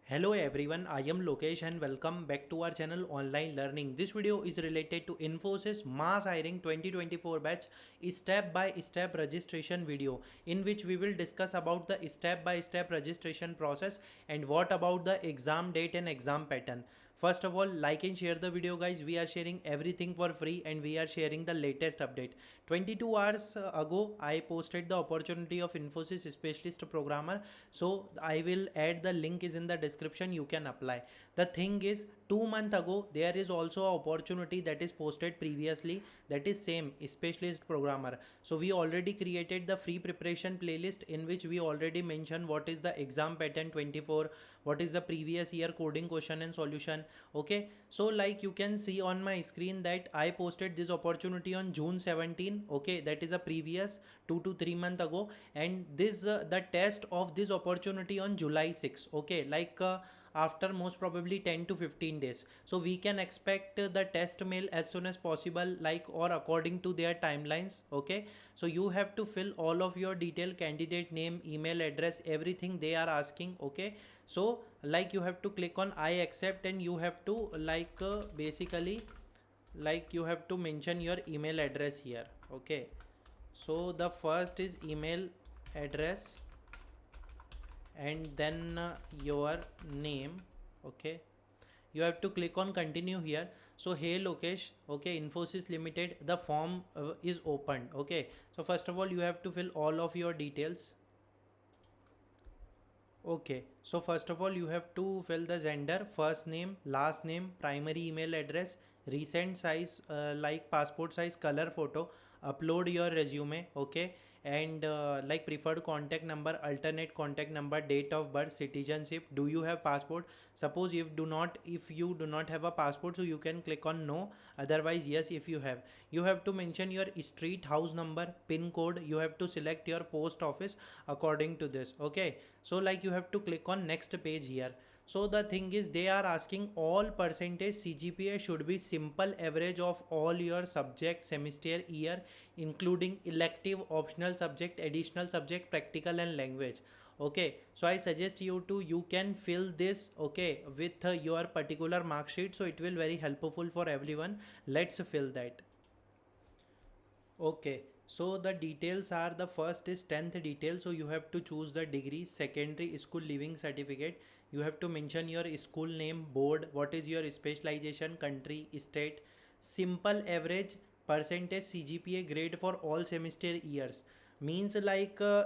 Hello everyone, I am Lokesh and welcome back to our channel Online Learning. This video is related to Infosys Mass Hiring 2024 batch step by step registration video, in which we will discuss about the step by step registration process and what about the exam date and exam pattern. First of all, like and share the video guys. We are sharing everything for free and we are sharing the latest update. 22 hours ago I posted the opportunity of Infosys specialist programmer, so I will add the link is in the description, you can apply. The thing is, 2 months ago there is also a opportunity that is posted previously, that is same specialist programmer. So we already created the free preparation playlist in which we already mentioned what is the exam pattern 24, what is the previous year coding question and solution. Okay, so like you can see on my screen that I posted this opportunity on June 17. Okay, that is a previous 2 to 3 months ago, and this the test of this opportunity on July 6. Okay, after most probably 10 to 15 days, so we can expect the test mail as soon as possible, like or according to their timelines. Okay, so you have to fill all of your detail, candidate name, email address, everything they are asking. Okay, so like you have to click on I accept and you have to basically like you have to mention your email address here. Okay, so the first is email address and then your name. Okay, you have to click on continue here. So hey Lokesh, okay, Infosys Limited, the form is opened. Okay, so first of all you have to fill all of your details. Okay, so first of all you have to fill the gender, first name, last name, primary email address, recent size like passport size color photo, upload your resume. Okay, and like preferred contact number, alternate contact number, date of birth, citizenship, do you have passport? Suppose if you do not have a passport, so you can click on no, otherwise yes if you have. You have to mention your street, house number, pin code, you have to select your post office according to this. Okay, so like you have to click on next page here. So the thing is, they are asking all percentage CGPA should be simple average of all your subject semester year, including elective, optional subject, additional subject, practical and language. Okay, so I suggest you can fill this, okay, with your particular mark sheet, so it will very helpful for everyone. Let's fill that. Okay, so the details are, the first is 10th detail, so you have to choose the degree, secondary school leaving certificate, you have to mention your school name, board, what is your specialization, country, state, simple average, percentage CGPA grade for all semester years. Means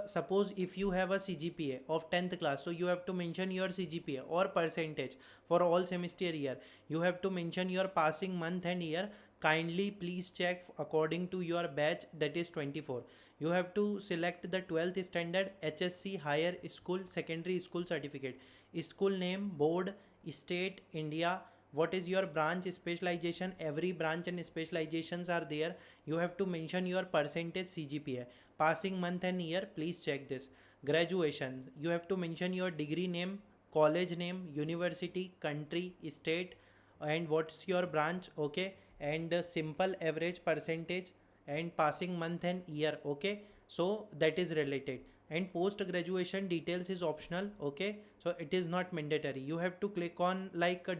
suppose if you have a CGPA of 10th class, so you have to mention your CGPA or percentage for all semester year. You have to mention your passing month and year. Kindly please check according to your batch, that is 24. You have to select the 12th standard, HSC, higher school, secondary school certificate, school name, board, state, India, what is your branch specialization, every branch and specializations are there. You have to mention your percentage CGPA, passing month and year, please check this. Graduation, you have to mention your degree name, college name, university, country, state, and what's your branch. Okay, and simple average percentage and passing month and year. Okay, so that is related, and post graduation details is optional. Okay, so it is not mandatory. You have to click on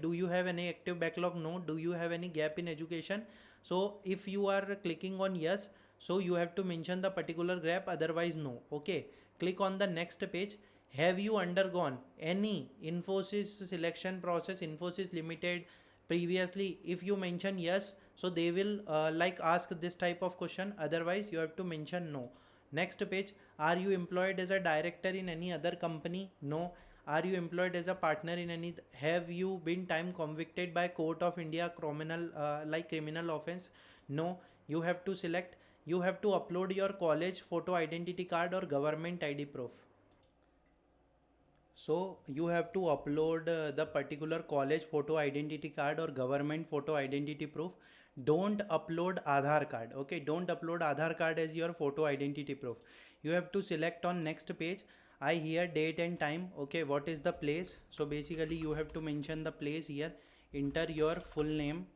do you have any active backlog, no. Do you have any gap in education? So if you are clicking on yes, so you have to mention the particular gap, otherwise no. Okay, click on the next page. Have you undergone any Infosys selection process, Infosys Limited previously? If you mention yes, so they will ask this type of question, otherwise you have to mention no. Next page, are you employed as a director in any other company? No. Are you employed as a partner in any? Have you been time convicted by court of India criminal criminal offense? No. You have to select. You have to upload your college photo identity card or government ID proof. So you have to upload the particular college photo identity card or government photo identity proof. Don't upload Aadhaar card. Okay, don't upload Aadhaar card as your photo identity proof. You have to select on next page. I here date and time. Okay, what is the place? So basically you have to mention the place here. Enter your full name.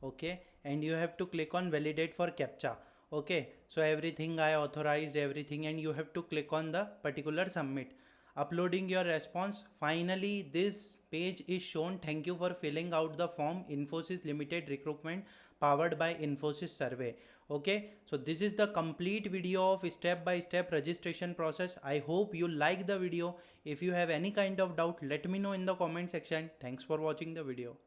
Okay, and you have to click on validate for captcha. Okay, so everything I authorized everything, and you have to click on the particular submit. uploading your response. Finally, this page is shown. Thank you for filling out the form. Infosys Limited Recruitment powered by Infosys Survey. Okay, so this is the complete video of step by step registration process. I hope you like the video. If you have any kind of doubt, let me know in the comment section. Thanks for watching the video.